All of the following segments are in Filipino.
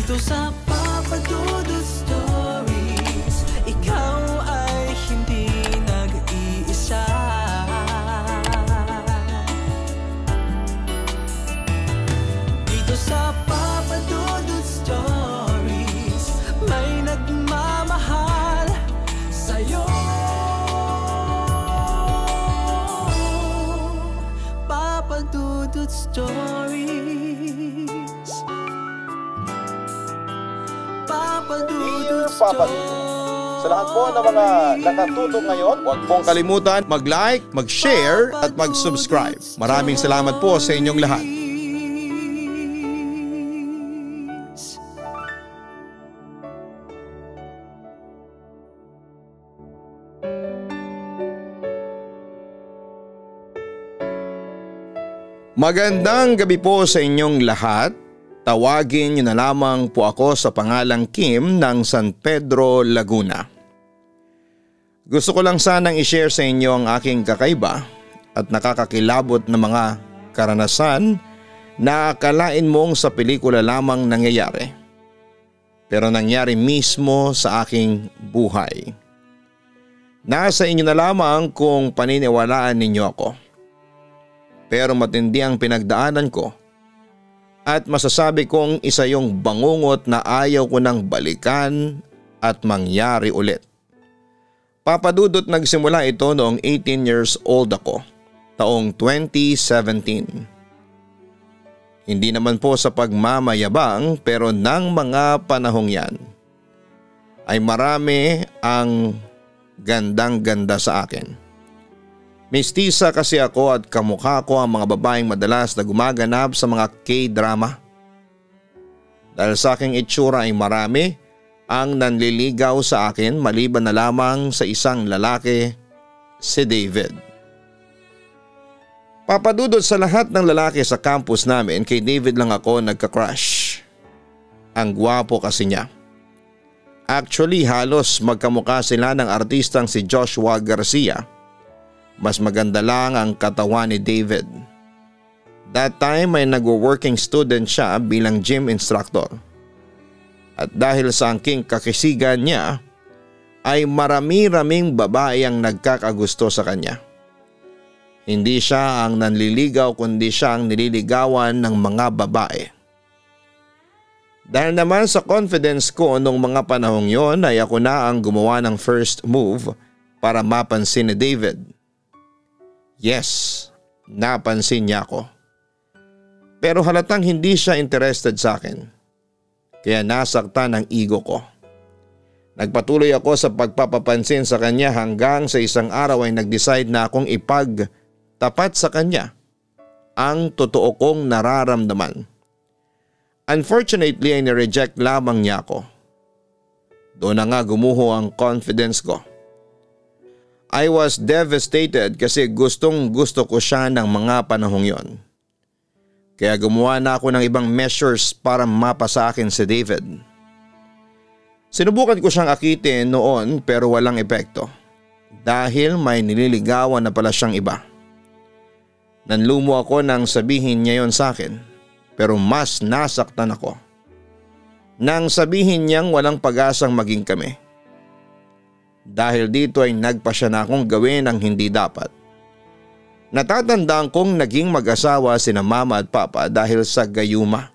Dito sa Papa Dudut Stories, ikaw ay hindi nag-iisa. Dito sa Papa Dudut Stories, may nagmamahal sa'yo. Papa Dudut Stories. Papa Dudut Stories. Sa lahat po ng mga nakatutok ngayon, huwag pong kalimutan mag-like, mag-share at mag-subscribe. Maraming salamat po sa inyong lahat. Magandang gabi po sa inyong lahat. Tawagin niyo na lamang po ako sa pangalang Kim ng San Pedro, Laguna. Gusto ko lang sanang i-share sa inyo ang aking kakaiba at nakakakilabot na mga karanasan na akalain mong sa pelikula lamang nangyayari. Pero nangyari mismo sa aking buhay. Nasa inyo na lamang kung paniniwalaan ninyo ako. Pero matindi ang pinagdaanan ko at masasabi kong isa yung bangungot na ayaw ko nang balikan at mangyari ulit. Papa Dudut, nagsimula ito noong 18 years old ako, taong 2017. Hindi naman po sa pagmamayabang pero ng mga panahong yan ay marami ang gandang-ganda sa akin. Mestiza kasi ako at kamukha ko ang mga babaeng madalas na gumaganap sa mga K-drama. Dahil sa aking itsura ay marami ang nanliligaw sa akin maliban na lamang sa isang lalaki, si David. Papadudod sa lahat ng lalaki sa campus namin, kay David lang ako nagka-crush. Ang gwapo kasi niya. Actually halos magkamukha sila ng artistang si Joshua Garcia. Mas maganda lang ang katawan ni David. That time ay nagwo-working student siya bilang gym instructor. At dahil sa aking kakisigan niya ay marami-raming babae ang nagkakagusto sa kanya. Hindi siya ang nanliligaw kundi siya ang nililigawan ng mga babae. Dahil naman sa confidence ko noong mga panahong yon ay ako na ang gumawa ng first move para mapansin ni David. Yes, napansin niya ako. Pero halatang hindi siya interested sa akin. Kaya nasaktan ang ego ko. Nagpatuloy ako sa pagpapapansin sa kanya hanggang sa isang araw ay nag-decide na akong ipagtapat sa kanya ang totoo kong nararamdaman. Unfortunately ay nireject lamang niya ako. Doon na nga gumuho ang confidence ko. I was devastated kasi gustong gusto ko siya ng mga panahong yon. Kaya gumawa na ako ng ibang measures para mapasa akin si David. Sinubukan ko siyang akitin noon pero walang epekto. Dahil may nililigawan na pala siyang iba. Nanlumo ako nang sabihin niya yon sa akin. Pero mas nasaktan ako nang sabihin niyang walang pag-asang maging kami. Dahil dito ay nagpa siya na akong gawin ang hindi dapat. Natatandaan kong naging mag-asawa sina mama at papa dahil sa gayuma.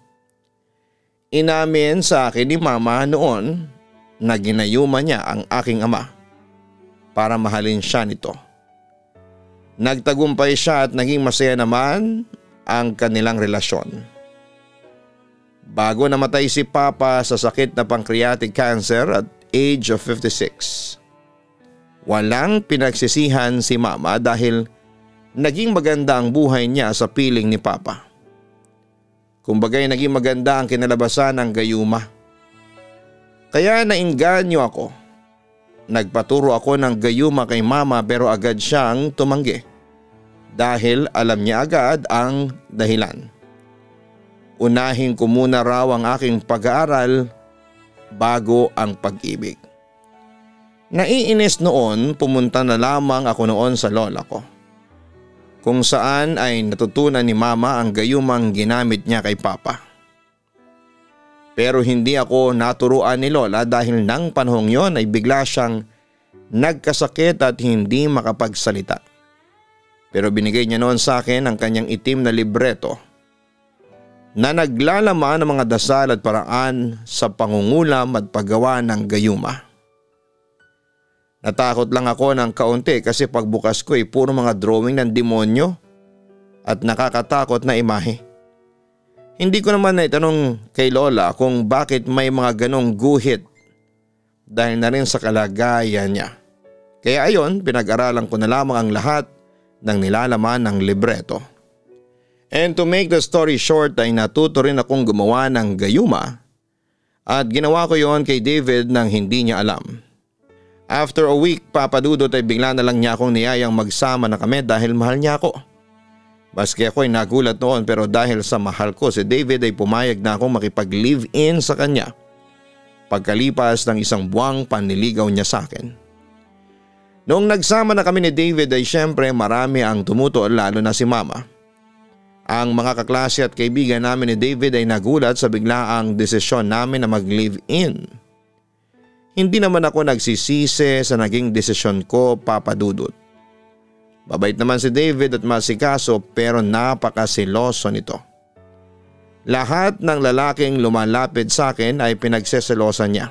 Inamin sa akin ni mama noon na ginayuma niya ang aking ama para mahalin siya nito. Nagtagumpay siya at naging masaya naman ang kanilang relasyon. Bago namatay si papa sa sakit na pancreatic cancer at age of 56. Walang pinagsisihan si mama dahil naging maganda ang buhay niya sa piling ni papa. Kumbaga'y naging maganda ang kinalabasan ng gayuma. Kaya nainganyo ako. Nagpaturo ako ng gayuma kay mama pero agad siyang tumanggi. Dahil alam niya agad ang dahilan. Unahin ko muna raw ang aking pag-aaral bago ang pag-ibig. Naiinis noon, pumunta na lamang ako noon sa lola ko. Kung saan ay natutunan ni mama ang gayumang ginamit niya kay papa. Pero hindi ako naturuan ni Lola dahil nang panahong yon ay bigla siyang nagkasakit at hindi makapagsalita. Pero binigay niya noon sa akin ang kanyang itim na libreto na naglalaman ng mga dasal at paraan sa pangungulam at paggawa ng gayuma. Natakot lang ako ng kaunti kasi pagbukas ko ay puro mga drawing ng demonyo at nakakatakot na imahe. Hindi ko naman naitanong kay Lola kung bakit may mga ganong guhit dahil na rin sa kalagayan niya. Kaya ayon, pinag-aralan ko na lamang ang lahat ng nilalaman ng libreto. And to make the story short ay natuto rin akong gumawa ng gayuma at ginawa ko yon kay David nang hindi niya alam. After a week, Papa Dudut ay bigla na lang niya akong niyayang magsama na kami dahil mahal niya ako. Maski ako ay nagulat noon pero dahil sa mahal ko si David ay pumayag na akong makipag-live-in sa kanya pagkalipas ng 1 buwang panliligaw niya sa akin. Noong nagsama na kami ni David ay syempre marami ang tumutuon lalo na si Mama. Ang mga kaklase at kaibigan namin ni David ay nagulat sa biglaang desisyon namin na mag-live-in. Hindi naman ako nagsisisi sa naging desisyon ko, Papa Dudut. Mabait naman si David at masikaso pero napakasiloso nito. Lahat ng lalaking lumalapit sa akin ay pinagseselosan niya.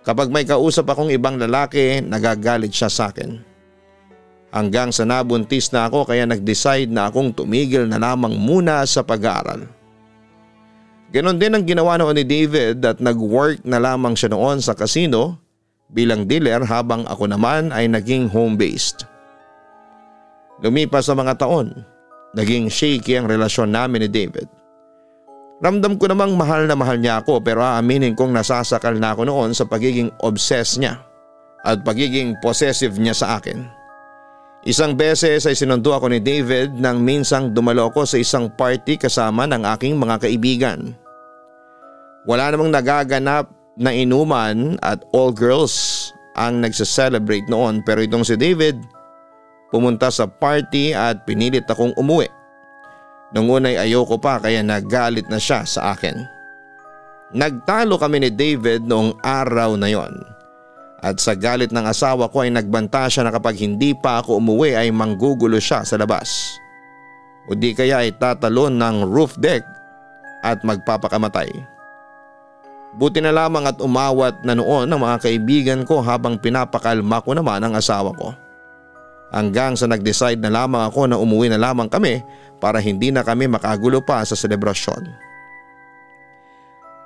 Kapag may kausap akong ibang lalaki, nagagalit siya sa akin. Hanggang sa nabuntis na ako kaya nag-decide na akong tumigil na lamang muna sa pag-aaral. Ganon din ang ginawa noon ni David at nag-work na lamang siya noon sa casino bilang dealer habang ako naman ay naging home-based. Lumipas sa mga taon, naging shaky ang relasyon namin ni David. Ramdam ko namang mahal na mahal niya ako pero aaminin kong nasasakal na ako noon sa pagiging obsessed niya at pagiging possessive niya sa akin. Isang beses ay sinundo ako ni David nang minsang dumalo ako sa isang party kasama ng aking mga kaibigan. Wala namang nagaganap na inuman at all girls ang nagse-celebrate noon pero itong si David pumunta sa party at pinilit akong umuwi. Nung unay ayoko pa kaya nagalit na siya sa akin. Nagtalo kami ni David noong araw na yon. At sa galit ng asawa ko ay nagbanta siya na kapag hindi pa ako umuwi ay manggugulo siya sa labas. O di kaya ay tatalon ng roof deck at magpapakamatay. Buti na lamang at umawat na noon ang mga kaibigan ko habang pinapakalma ko naman ang asawa ko. Hanggang sa nag-decide na lamang ako na umuwi na lamang kami para hindi na kami makagulo pa sa selebrasyon.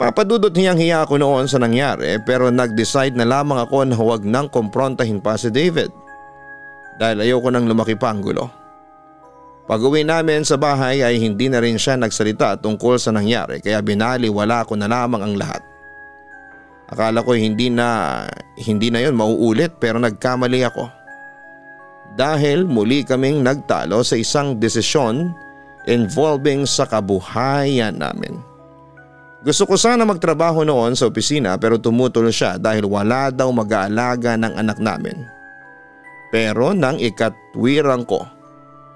Papadudot hiyang-hiya ako noon sa nangyari pero nag-decide na lamang ako na huwag nang kumprontahin pa si David dahil ayoko nang lumaki pa ang gulo. Pag-uwi namin sa bahay ay hindi na rin siya nagsalita tungkol sa nangyari kaya binaliwala ko na lamang ang lahat. Akala ko hindi na yon mauulit pero nagkamali ako. Dahil muli kaming nagtalo sa isang desisyon involving sa kabuhayan namin. Gusto ko sana magtrabaho noon sa opisina pero tumutol siya dahil wala daw mag-aalaga ng anak namin. Pero nang ikatwirang ko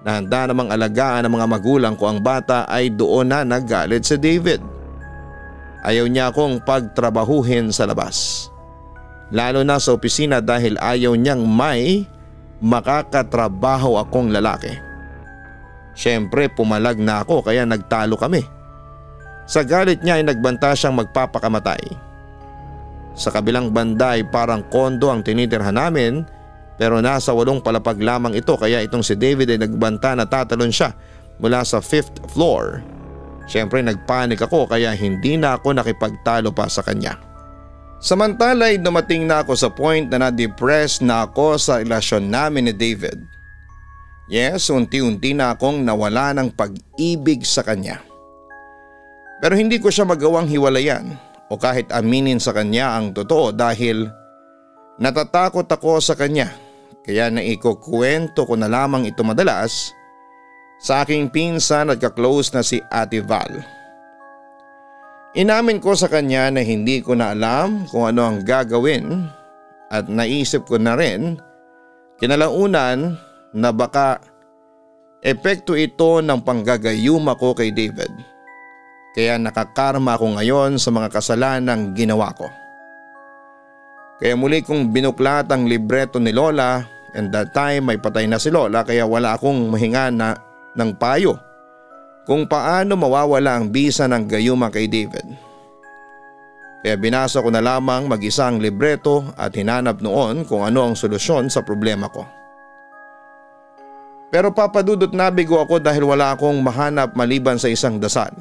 na handa namang alagaan ng mga magulang ko ang bata ay doon na naggalit si David. Ayaw niya akong pagtrabahuhin sa labas. Lalo na sa opisina dahil ayaw niyang may makakatrabaho akong lalaki. Siyempre pumalag na ako kaya nagtalo kami. Sa galit niya ay nagbanta siyang magpapakamatay. Sa kabilang banda ay parang kondo ang tinitirhan namin pero nasa 8 palapag lamang ito kaya itong si David ay nagbanta na tatalon siya mula sa 5th floor. Siyempre nagpanik ako kaya hindi na ako nakipagtalo pa sa kanya. Samantala ay dumating na ako sa point na na-depressed na ako sa relasyon namin ni David. Yes, unti-unti na akong nawala ng pag-ibig sa kanya. Pero hindi ko siya magawang hiwalayan o kahit aminin sa kanya ang totoo dahil natatakot ako sa kanya kaya naikukwento ko na lamang ito madalas sa aking pinsan at kaklose na si Ate Val. Inamin ko sa kanya na hindi ko na alam kung ano ang gagawin at naisip ko na rin kinalaunan na baka epekto ito ng panggagayuma ko kay David. Kaya nakakarma ako ngayon sa mga kasalanang ginawa ko. Kaya muli kong binuklat ang libreto ni Lola, and that time may patay na si Lola kaya wala akong mahinga ng payo kung paano mawawala ang bisa ng gayuma kay David. Kaya binasa ko na lamang mag-isa ang libreto at hinanap noon kung ano ang solusyon sa problema ko. Pero papadudot nabigo ako dahil wala akong mahanap maliban sa isang dasal.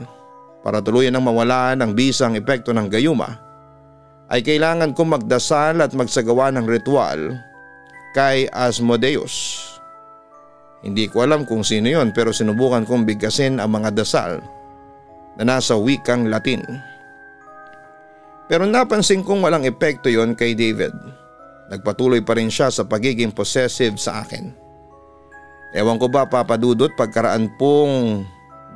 Para tuluyan ng mawala ng bisang epekto ng gayuma, ay kailangan kong magdasal at magsagawa ng ritual kay Asmodeus. Hindi ko alam kung sino yon pero sinubukan kong bigkasin ang mga dasal na nasa wikang Latin. Pero napansin kong walang epekto yon kay David. Nagpatuloy pa rin siya sa pagiging possessive sa akin. Ewan ko ba papadudot pagkaraan pong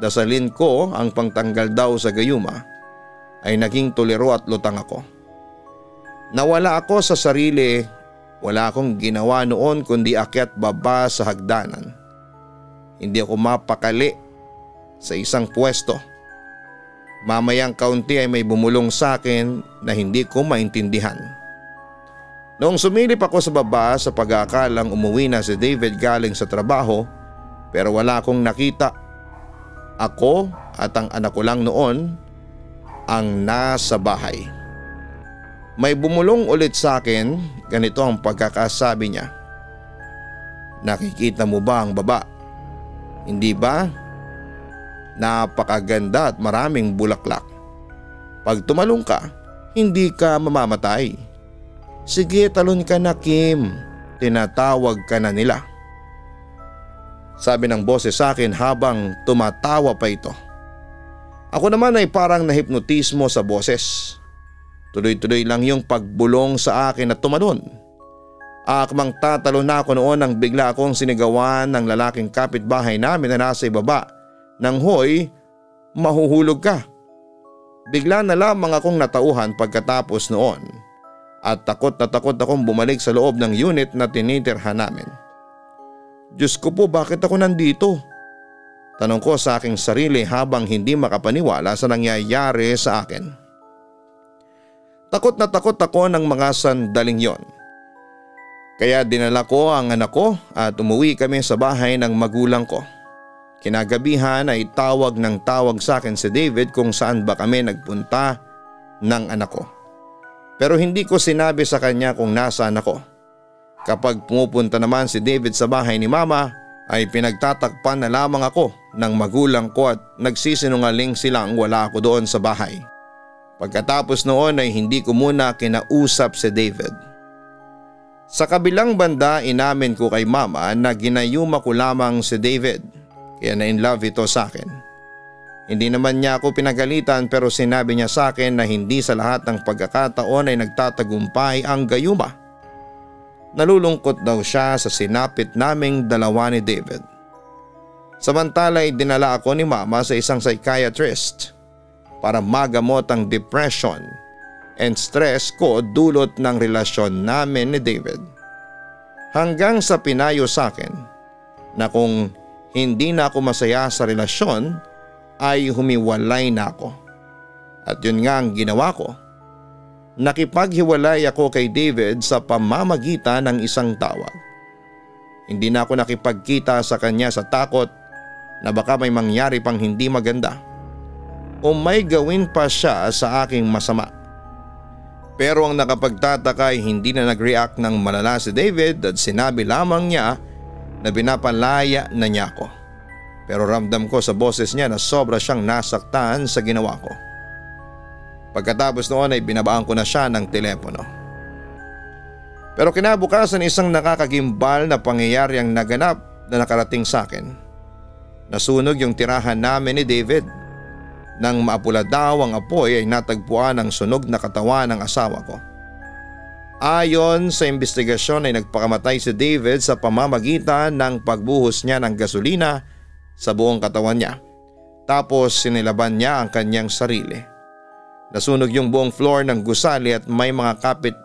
dasalin ko ang pangtanggal daw sa gayuma ay naging tolero at lutang ako. Nawala ako sa sarili, wala akong ginawa noon kundi akyat baba sa hagdanan. Hindi ako mapakali sa isang pwesto. Mamayang kaunti ay may bumulong sa akin na hindi ko maintindihan. Noong sumilip ako sa baba sa pag-aakalang umuwi na si David galing sa trabaho pero wala akong nakita. Ako at ang anak ko lang noon ang nasa bahay. May bumulong ulit sa akin, ganito ang pagkakasabi niya. Nakikita mo ba ang baba? Hindi ba? Napakaganda at maraming bulaklak. Pag tumalong ka, hindi ka mamamatay. Sige, talon ka na, Kim. Tinatawag ka na nila. Sabi ng boses sa akin habang tumatawa pa ito. Ako naman ay parang nahipnotismo sa boses. Tuloy-tuloy lang yung pagbulong sa akin at tumalon. Akmang tatalo na ako noon nang bigla akong sinigawan ng lalaking kapitbahay namin na nasa ibaba. Nang hoy, mahuhulog ka. Bigla na lamang akong natauhan pagkatapos noon at takot na takot akong bumalik sa loob ng unit na tinitirhan namin. Diyos ko po, bakit ako nandito? Tanong ko sa aking sarili habang hindi makapaniwala sa nangyayari sa akin. Takot na takot ako ng mga sandaling yon. Kaya dinala ko ang anak ko at umuwi kami sa bahay ng magulang ko. Kinagabihan ay tawag ng tawag sa akin si David kung saan ba kami nagpunta ng anak ko. Pero hindi ko sinabi sa kanya kung nasaan ako. Kapag pumupunta naman si David sa bahay ni Mama ay pinagtatakpan na lamang ako ng magulang ko at nagsisinungaling silang wala ako doon sa bahay. Pagkatapos noon ay hindi ko muna kinausap si David. Sa kabilang banda inamin ko kay Mama na ginayuma ko lamang si David. Kaya na-in-love ito sa akin. Hindi naman niya ako pinagalitan pero sinabi niya sa akin na hindi sa lahat ng pagkakataon ay nagtatagumpay ang gayuma. Nalulungkot daw siya sa sinapit naming dalawa ni David. Samantala ay dinala ako ni Mama sa isang psychiatrist para magamot ang depression and stress ko dulot ng relasyon namin ni David. Hanggang sa pinayo sa akin na kung hindi na ako masaya sa relasyon ay humiwalay na ako. At yun nga ang ginawa ko. Nakipaghiwalay ako kay David sa pamamagitan ng isang tawag. Hindi na ako nakipagkita sa kanya sa takot na baka may mangyari pang hindi maganda o may gawin pa siya sa aking masama. Pero ang nakapagtataka ay hindi na nag-react ng malala si David at sinabi lamang niya na binapalaya na niya ako. Pero ramdam ko sa boses niya na sobra siyang nasaktan sa ginawa ko. Pagkatapos noon ay binabaan ko na siya ng telepono. Pero kinabukasan isang nakakagimbal na pangyayari ang naganap na nakarating sa akin. Nasunog yung tirahan namin ni David. Nang maapula daw ang apoy ay natagpuan ang sunog na katawan ng asawa ko. Ayon sa investigasyon ay nagpakamatay si David sa pamamagitan ng pagbuhos niya ng gasolina sa buong katawan niya. Tapos sinilaban niya ang kanyang sarili. Nasunog yung buong floor ng gusali at may mga kapit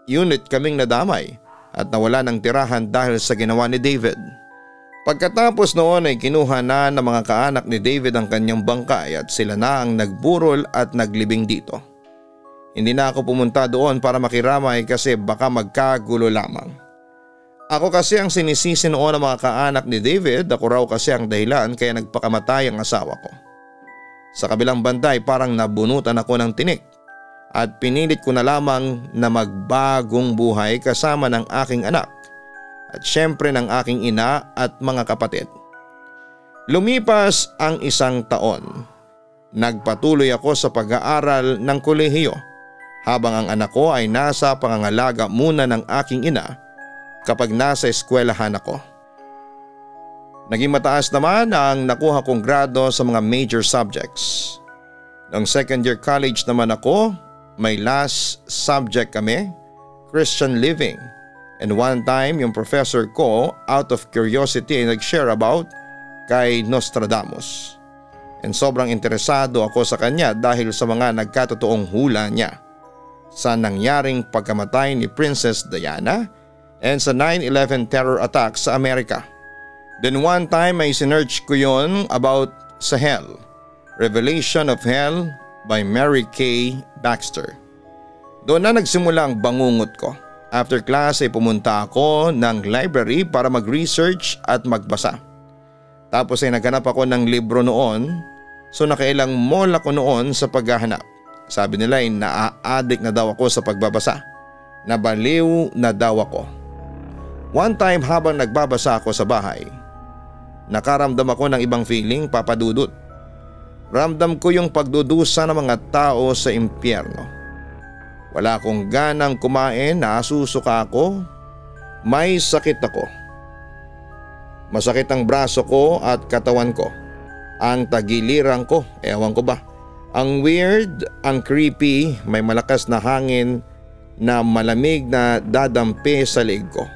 unit kaming nadamay at nawala ng tirahan dahil sa ginawa ni David. Pagkatapos noon ay kinuha na ng mga kaanak ni David ang kanyang bangkay at sila na ang nagburol at naglibing dito. Hindi na ako pumunta doon para makiramay kasi baka magkagulo lamang. Ako kasi ang sinisisi noon ng mga kaanak ni David, ako raw kasi ang dahilan kaya nagpakamatay ang asawa ko. Sa kabilang banda ay parang nabunutan ako ng tinik at pinilit ko na lamang na magbagong buhay kasama ng aking anak at syempre ng aking ina at mga kapatid. Lumipas ang 1 taon. Nagpatuloy ako sa pag-aaral ng kolehiyo habang ang anak ko ay nasa pangangalaga muna ng aking ina kapag nasa eskwelahan ako. Naging mataas naman ang nakuha kong grado sa mga major subjects. Noong second year college naman ako, may last subject kami, Christian living. And one time yung professor ko out of curiosity ay nag-share about kay Nostradamus. And sobrang interesado ako sa kanya dahil sa mga nagkatotoong hula niya sa nangyaring pagkamatay ni Princess Diana and sa 9/11 terror attack sa Amerika. Then one time ay sinearch ko yon about sa Hell, Revelation of Hell by Mary K. Baxter. Doon na nagsimula ang bangungot ko. After class ay pumunta ako ng library para mag-research at magbasa. Tapos ay naghanap ako ng libro noon, so nakailang mall ako noon sa paghahanap. Sabi nila ay naa-addict na daw ako sa pagbabasa. Nabaliw na daw ako. One time habang nagbabasa ako sa bahay, nakaramdam ako ng ibang feeling, Papa Dudut. Ramdam ko yung pagdudusa ng mga tao sa impyerno. Wala akong ganang kumain, nasusuka ako, may sakit ako. Masakit ang braso ko at katawan ko. Ang tagiliran ko, ewan ko ba. Ang weird, ang creepy, may malakas na hangin na malamig na dadampi sa leeg ko.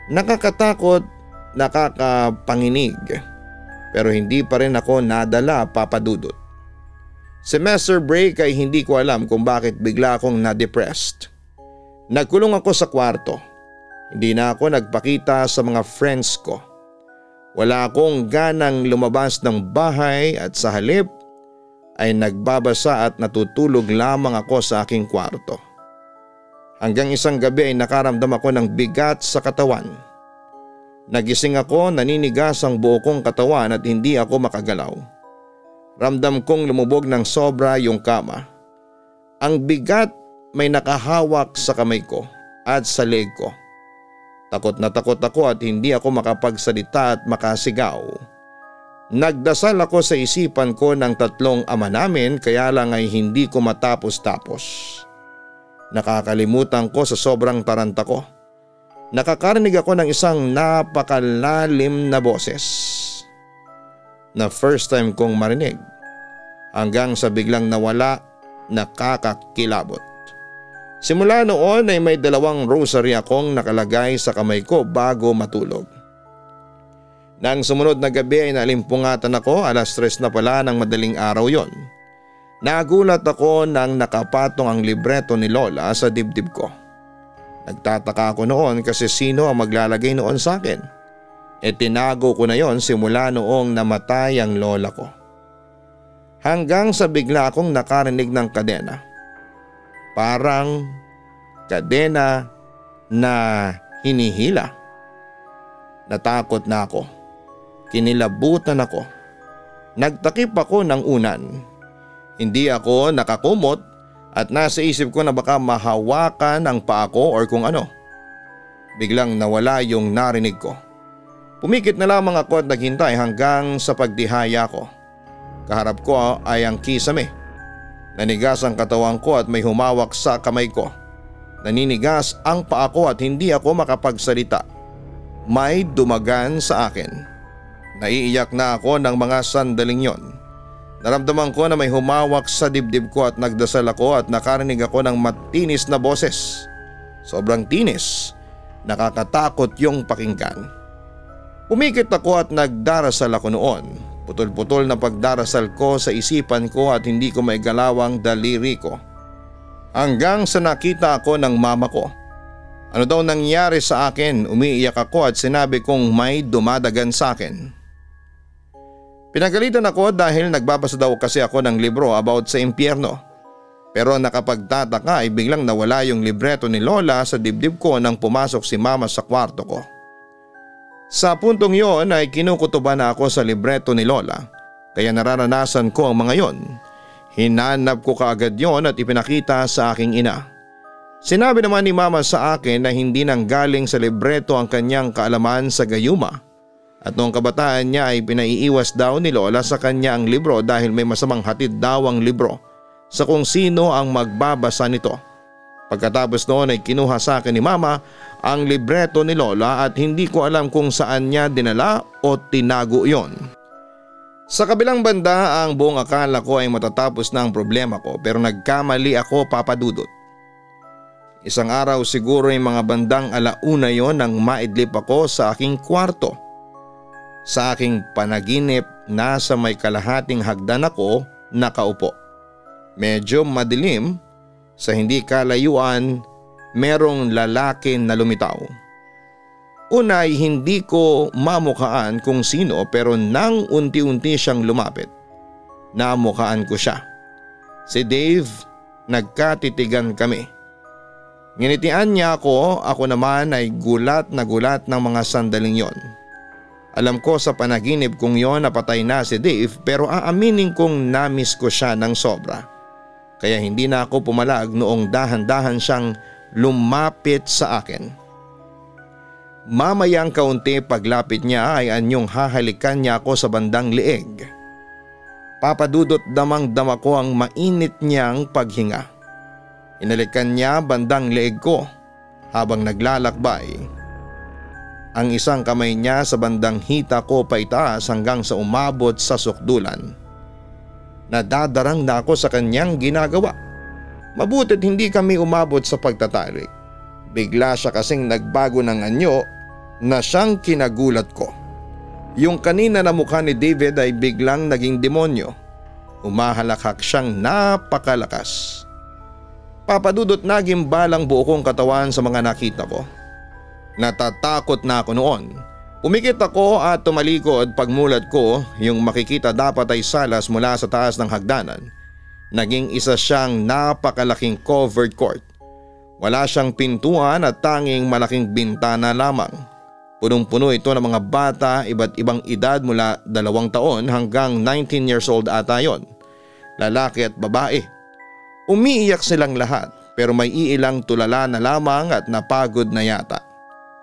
Nakakatakot, nakakapanginig, pero hindi pa rin ako nadala, Papa Dudut. Semester break ay hindi ko alam kung bakit bigla akong na-depressed. Nagkulong ako sa kwarto. Hindi na ako nagpakita sa mga friends ko. Wala akong ganang lumabas ng bahay at sa halip ay nagbabasa at natutulog lamang ako sa aking kwarto. Hanggang isang gabi ay nakaramdam ako ng bigat sa katawan. Nagising ako, naninigas ang buo kong katawan at hindi ako makagalaw. Ramdam kong lumubog ng sobra yung kama. Ang bigat, may nakahawak sa kamay ko at sa leg ko. Takot na takot ako at hindi ako makapagsalita at makasigaw. Nagdasal ako sa isipan ko ng 3 ama namin kaya lang ay hindi ko matapos-tapos. Nakakalimutan ko sa sobrang taranta ko. Nakakarinig ako ng isang napakalalim na boses na first time kong marinig hanggang sa biglang nawala, nakakakilabot. Simula noon ay may 2 rosary akong nakalagay sa kamay ko bago matulog. Nang sumunod na gabi ay nalimpungatan ako, 3:00 na pala ng madaling araw yon. Nagulat ako nang nakapatong ang libreto ni Lola sa dibdib ko. Nagtataka ako noon kasi sino ang maglalagay noon sa akin. Tinago ko na yon simula noong namatay ang lola ko. Hanggang sa bigla akong nakarinig ng kadena. Parang kadena na hinihila. Natakot na ako. Kinilabutan ako. Nagtakip ako ng unan. Hindi ako nakakumot at nasa isip ko na baka mahawakan ang paa ko or kung ano. Biglang nawala yung narinig ko. Pumikit na lamang ako at naghintay hanggang sa pagdihaya ko. Kaharap ko ay ang kisame. Nanigas ang katawan ko at may humawak sa kamay ko. Naninigas ang paa ko at hindi ako makapagsalita. May dumagan sa akin. Naiiyak na ako ng mga sandaling yon. Naramdaman ko na may humawak sa dibdib ko at nagdasal ako at nakarinig ako ng matinis na boses. Sobrang tinis. Nakakatakot yung pakinggan. Pumikit ako at nagdarasal ako noon. Putol-putol na pagdarasal ko sa isipan ko at hindi ko maigalawang daliri ko. Hanggang sa nakita ako ng mama ko. Ano daw nangyari sa akin? Umiiyak ako at sinabi kong may dumadagan sa akin. Pinagalitan ako dahil nagbabasa daw kasi ako ng libro about sa impyerno. Pero nakapagtataka ay biglang nawala yung libreto ni Lola sa dibdib ko nang pumasok si Mama sa kwarto ko. Sa puntong yon ay kinukutuban na ako sa libreto ni Lola kaya nararanasan ko ang mga yon. Hinanap ko kaagad yon at ipinakita sa aking ina. Sinabi naman ni Mama sa akin na hindi nanggaling sa libreto ang kanyang kaalaman sa gayuma. At noong kabataan niya ay pinaiiwas daw ni Lola sa kanya ang libro dahil may masamang hatid daw ang libro sa kung sino ang magbabasa nito. Pagkatapos noon ay kinuha sa akin ni Mama ang libreto ni Lola at hindi ko alam kung saan niya dinala o tinago yon. Sa kabilang banda ang buong akala ko ay matatapos na ang problema ko pero nagkamali ako, Papa Dudut. Isang araw siguro yung mga bandang 1:00 yon nang maidlip ako sa aking kwarto. Sa aking panaginip, nasa may kalahating hagdan ako nakaupo. Medyo madilim, sa hindi kalayuan, merong lalaki na lumitaw. Una ay hindi ko mamukhaan kung sino pero nang unti-unti siyang lumapit, namukhaan ko siya. Si Dave, nagkatitigan kami. Nginitian niya ako naman ay gulat na gulat ng mga sandaling yon. Alam ko sa panaginip kong yon napatay na si Dave pero aaminin kong namiss ko siya ng sobra. Kaya hindi na ako pumalag noong dahan-dahan siyang lumapit sa akin. Mamayang kaunti paglapit niya ay anyong hahalikan niya ako sa bandang leeg. Papa Dudut, damang-dama ko ang mainit niyang paghinga. Inalikan niya bandang leeg ko habang naglalakbay. Ang isang kamay niya sa bandang hita ko paitaas hanggang sa umabot sa sukdulan. Nadadarang na ako sa kanyang ginagawa. Mabuti't hindi kami umabot sa pagtatalik. Bigla siya kasing nagbago ng anyo na siyang kinagulat ko. Yung kanina na mukha ni David ay biglang naging demonyo. Umahalakhak siyang napakalakas. Papa Dudut, nagimbalang buo kong katawan sa mga nakita ko. Natatakot na ako noon. Umikit ako at tumalikod. Pagmulat ko, yung makikita dapat ay salas mula sa taas ng hagdanan. Naging isa siyang napakalaking covered court. Wala siyang pintuan at tanging malaking bintana lamang. Punong-puno ito ng mga bata, iba't ibang edad mula 2 taon hanggang 19 years old ata yon. Lalaki at babae. Umiiyak silang lahat pero may iilang tulala na lamang at napagod na yata.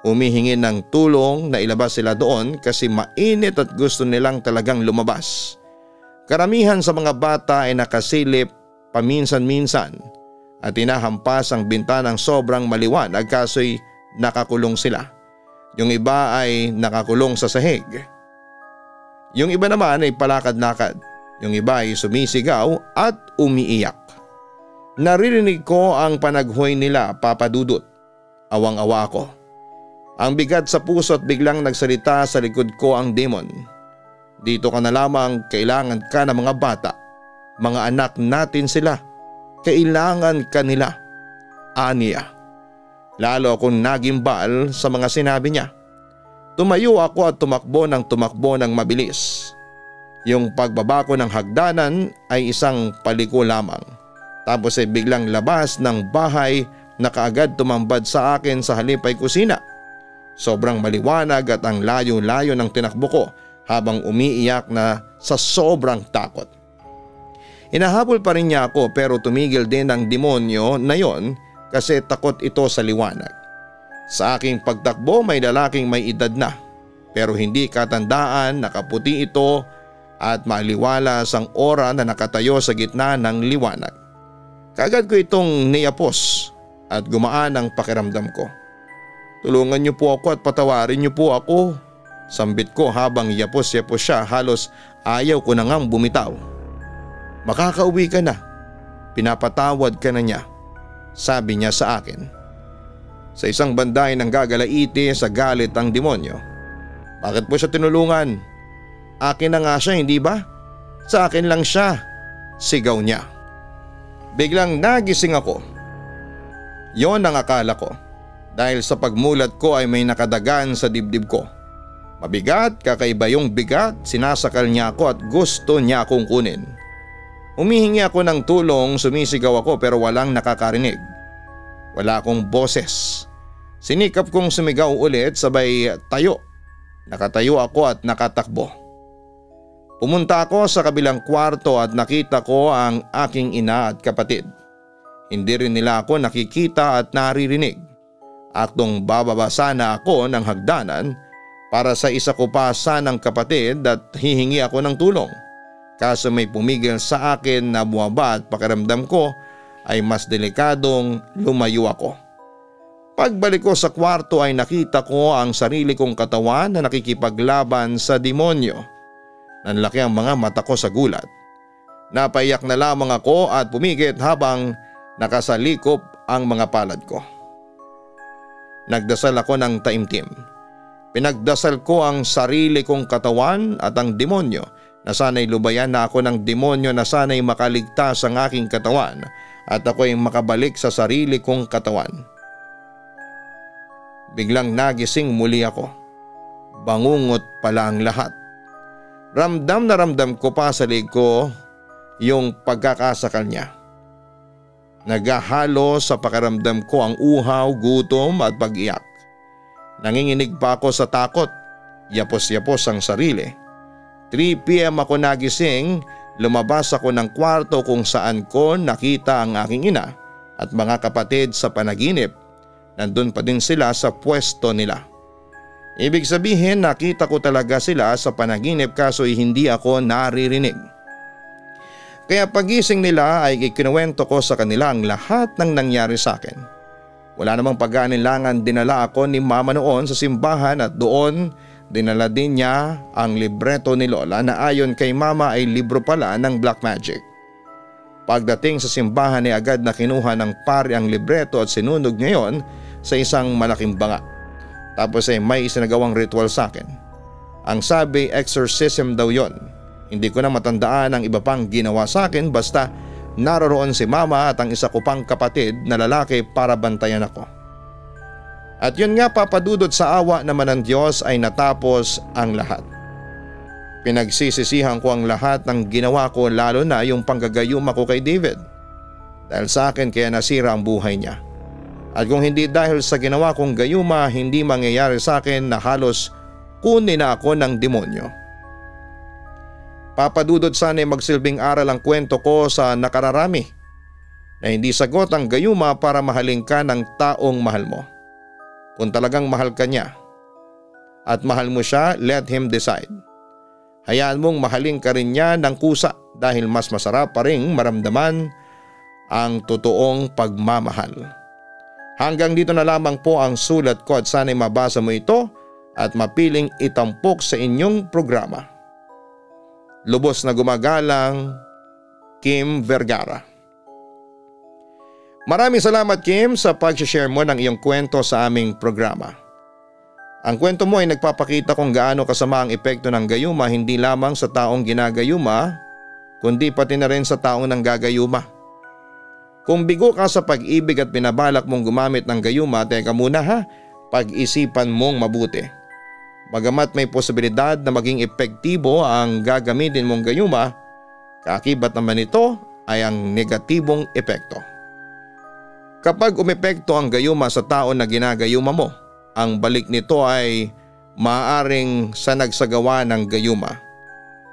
Humihingi ng tulong na ilabas sila doon kasi mainit at gusto nilang talagang lumabas. Karamihan sa mga bata ay nakasilip paminsan-minsan at hinahampas ang bintanang sobrang maliwanag kaso'y nakakulong sila. Yung iba ay nakakulong sa sahig. Yung iba naman ay palakad-lakad. Yung iba ay sumisigaw at umiiyak. Naririnig ko ang panaghoy nila, Papa Dudut. Awang-awa ako. Ang bigat sa puso at biglang nagsalita sa likod ko ang demon. Dito ka na lamang, kailangan ka ng mga bata. Mga anak natin sila. Kailangan ka nila. Aniya. Lalo akong nagimbal sa mga sinabi niya. Tumayo ako at tumakbo ng mabilis. Yung pagbaba ko ng hagdanan ay isang paliko lamang. Tapos ay biglang labas ng bahay na kaagad tumambad sa akin sa halip ay kusina. Sobrang maliwanag at ang layo-layo ng tinakbo ko habang umiiyak na sa sobrang takot. Hinahabol pa rin niya ako pero tumigil din ang demonyo na yon kasi takot ito sa liwanag. Sa aking pagtakbo may lalaking may edad na pero hindi katandaan, nakaputi ito at maliwalas ang aura na nakatayo sa gitna ng liwanag. Kaagad ko itong niyapos at gumaan ang pakiramdam ko. Tulungan niyo po ako at patawarin niyo po ako. Sambit ko habang yapos-yapos siya, halos ayaw ko na ngang bumitaw. Makakauwi ka na. Pinapatawad ka na niya, sabi niya sa akin. Sa isang banda ay nanggagalaiti sa galit ang demonyo. Bakit po siya tinulungan? Akin na nga siya, hindi ba? Sa akin lang siya, sigaw niya. Biglang nagising ako. Yon ang akala ko. dahil sa pagmulat ko ay may nakadagan sa dibdib ko. Mabigat, kakaiba yung bigat, sinasakal niya ako at gusto niya akong kunin. Humihingi ako ng tulong, sumisigaw ako pero walang nakakarinig. Wala akong boses. Sinikap kong sumigaw ulit sabay tayo. Nakatayo ako at nakatakbo. Pumunta ako sa kabilang kwarto at nakita ko ang aking ina at kapatid. Hindi rin nila ako nakikita at naririnig. Aktong bababa sana ako ng hagdanan para sa isa ko pa sanang kapatid at hihingi ako ng tulong. Kaso may pumigil sa akin na bumaba at pakiramdam ko ay mas delikadong lumayo ako. Pagbalik ko sa kwarto ay nakita ko ang sarili kong katawan na nakikipaglaban sa demonyo. Nanlaki ang mga mata ko sa gulat. Napaiyak na lamang ako at pumigit habang nakasalikop ang mga palad ko. Nagdasal ako ng taimtim. Pinagdasal ko ang sarili kong katawan at ang demonyo na sana'y lubayan na ako ng demonyo na sana'y makaligtas ang aking katawan at ako'y makabalik sa sarili kong katawan. Biglang nagising muli ako. Bangungot pala ang lahat. Ramdam na ramdam ko pa sa lig ko yung pagkakasakal niya. Naghahalo sa pakiramdam ko ang uhaw, gutom at pag-iyak. Nanginginig pa ako sa takot. Yapos-yapos ang sarili. 3 p.m. ako nagising, lumabas ako ng kwarto kung saan ko nakita ang aking ina at mga kapatid sa panaginip. Nandun pa din sila sa pwesto nila. Ibig sabihin nakita ko talaga sila sa panaginip kaso hindi ako naririnig. Kaya pagising nila ay ikinuwento ko sa kanila ang lahat ng nangyari sa akin. Wala namang pag-aalinlangan, dinala ako ni mama noon sa simbahan at doon dinala din niya ang libreto ni Lola na ayon kay mama ay libro pala ng Black Magic. Pagdating sa simbahan ay agad na kinuha ng pari ang libreto at sinunog niya yon sa isang malaking banga. Tapos ay may isinagawang ritual sa akin. Ang sabi exorcism daw yon. Hindi ko na matandaan ang iba pang ginawa sa akin basta naroroon si mama at ang isa ko pang kapatid na lalaki para bantayan ako. At yun nga papadudot sa awa naman ng Diyos ay natapos ang lahat. Pinagsisisihan ko ang lahat ng ginawa ko lalo na yung panggagayuma ko kay David. Dahil sa akin kaya nasira ang buhay niya. At kung hindi dahil sa ginawa kong gayuma hindi mangyayari sa akin na halos kunin na ako ng demonyo. Papadudot sana ay magsilbing aral ang kwento ko sa nakararami na hindi sagot ang gayuma para mahalin ka ng taong mahal mo. Kung talagang mahal ka niya at mahal mo siya, let him decide. Hayaan mong mahalin ka rin niya ng kusa dahil mas masarap pa rin maramdaman ang totoong pagmamahal. Hanggang dito na lamang po ang sulat ko at sana'y mabasa mo ito at mapiling itampok sa inyong programa. Lubos na gumagalang, Kim Vergara. Maraming salamat Kim sa pag-share mo ng iyong kwento sa aming programa. Ang kwento mo ay nagpapakita kung gaano kasama ang epekto ng gayuma hindi lamang sa taong ginagayuma kundi pati na rin sa taong nanggagayuma. Kung bigo ka sa pag-ibig at binabalak mong gumamit ng gayuma, teka muna ha, pag-isipan mong mabuti. Bagamat may posibilidad na maging epektibo ang gagamitin mong gayuma, kaakibat naman ito ay ang negatibong epekto. Kapag umepekto ang gayuma sa tao na ginagayuma mo, ang balik nito ay maaaring sa nagsagawa ng gayuma.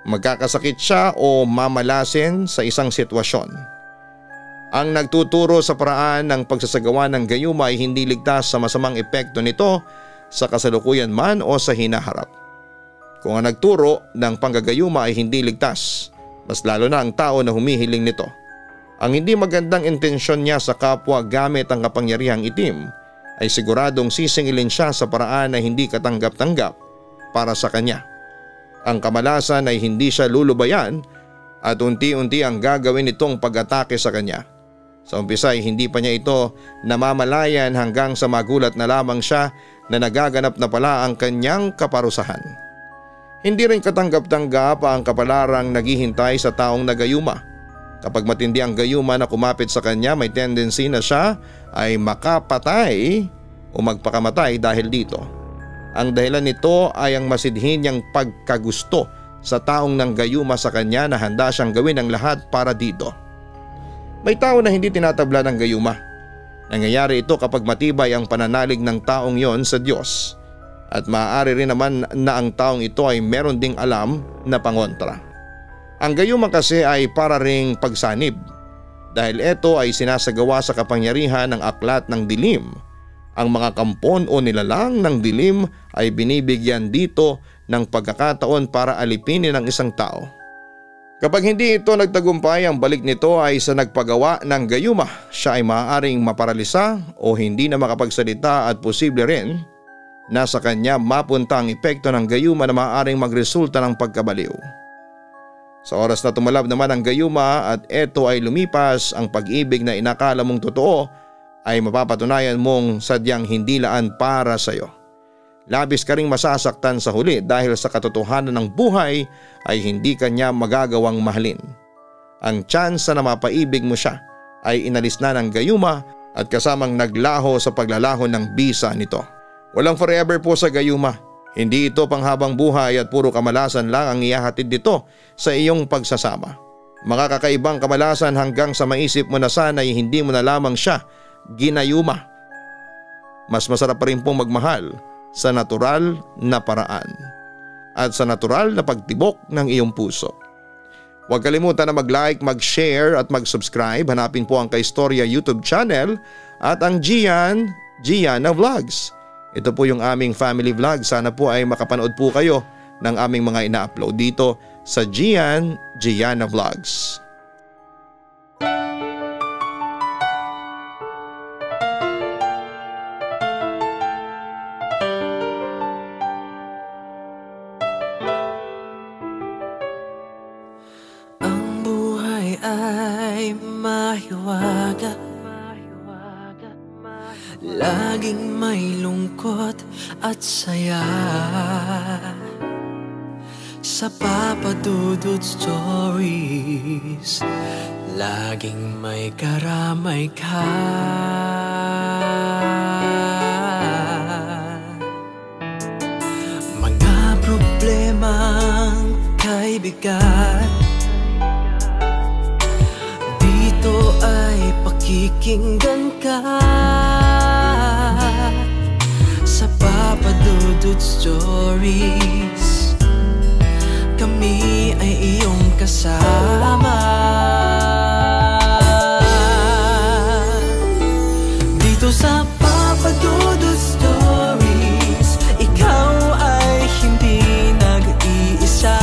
Magkakasakit siya o mamalasin sa isang sitwasyon. Ang nagtuturo sa paraan ng pagsasagawa ng gayuma ay hindi ligtas sa masamang epekto nito sa kasalukuyan man o sa hinaharap. Kung ang nagturo ng panggagayuma ay hindi ligtas, mas lalo na ang tao na humihiling nito. Ang hindi magandang intensyon niya sa kapwa gamit ang kapangyarihang itim ay siguradong sisingilin siya sa paraan na hindi katanggap-tanggap para sa kanya. Ang kamalasan ay hindi siya lulubayan at unti-unti ang gagawin nitong pag-atake sa kanya. Sa umpisa ay hindi pa niya ito namamalayan hanggang sa magulat na lamang siya na nagaganap na pala ang kanyang kaparusahan. Hindi rin katanggap-tanggap ang kapalarang naghihintay sa taong nagayuma. Kapag matindi ang gayuma na kumapit sa kanya, may tendency na siya ay makapatay o magpakamatay dahil dito. Ang dahilan nito ay ang masidhin niyang pagkagusto sa taong nanggayuma sa kanya na handa siyang gawin ang lahat para dito. May tao na hindi tinatabla ng gayuma. Nangyayari ito kapag matibay ang pananalig ng taong yon sa Diyos. At maaari rin naman na ang taong ito ay meron ding alam na pangontra. Ang gayuma kasi ay para ring pagsanib dahil ito ay sinasagawa sa kapangyarihan ng aklat ng dilim. Ang mga kampon o nilalang ng dilim ay binibigyan dito ng pagkakataon para alipinin ang isang tao. Kapag hindi ito nagtagumpay, ang balik nito ay sa nagpagawa ng gayuma. Siya ay maaaring maparalisa o hindi na makapagsalita at posible rin na sa kanya mapunta ang epekto ng gayuma na maaaring magresulta ng pagkabaliw. Sa oras na tumalab naman ang gayuma at ito ay lumipas, ang pag-ibig na inakala mong totoo ay mapapatunayan mong sadyang hindi laan para sa iyo. Labis ka ring masasaktan sa huli dahil sa katotohanan ng buhay ay hindi kanya magagawang mahalin. Ang tsansa na mapaibig mo siya ay inalis na ng gayuma at kasamang naglaho sa paglalaho ng bisa nito. Walang forever po sa gayuma. Hindi ito panghabang buhay at puro kamalasan lang ang ihahatid dito sa iyong pagsasama. Mga kakaibang kamalasan hanggang sa maisip mo na sana ay hindi mo na lamang siya ginayuma. Mas masarap pa rin pong magmahal sa natural na paraan at sa natural na pagtibok ng iyong puso. Huwag kalimutan na mag-like, mag-share at mag-subscribe. Hanapin po ang Kaistorya YouTube channel at ang Gianna Vlogs. Ito po yung aming family vlog. Sana po ay makapanood po kayo ng aming mga ina-upload dito sa Gianna Vlogs. Ang buhay ay mahiwaga, laging may lungkot at saya. Sa Papa Dudut Stories, laging may karamay ka. Mga problemang kay bigat, dito ay pakikinggan ka. Sa Papa Dudut Stories, kami ay iyong kasama. Dito sa Papa Dudut Stories, ikaw ay hindi nag-iisa.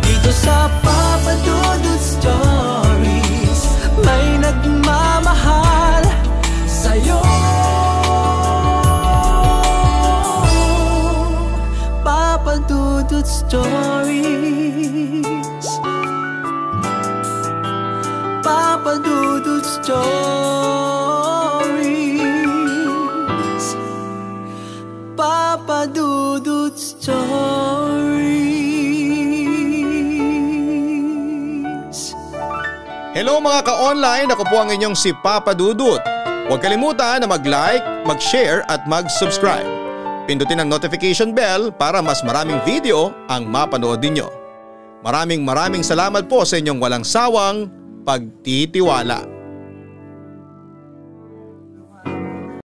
Dito sa Papa Dudut Stories, may nagmamahal sa'yo. Papa Dudut Stories, Papa Dudut Stories, Papa Dudut Stories. Hello mga ka-online, ako po ang inyong si Papa Dudut. Huwag kalimutan na mag-like, mag-share at mag-subscribe. Pindutin ang notification bell para mas maraming video ang mapanood ninyo. Maraming salamat po sa inyong walang sawang pagtitiwala.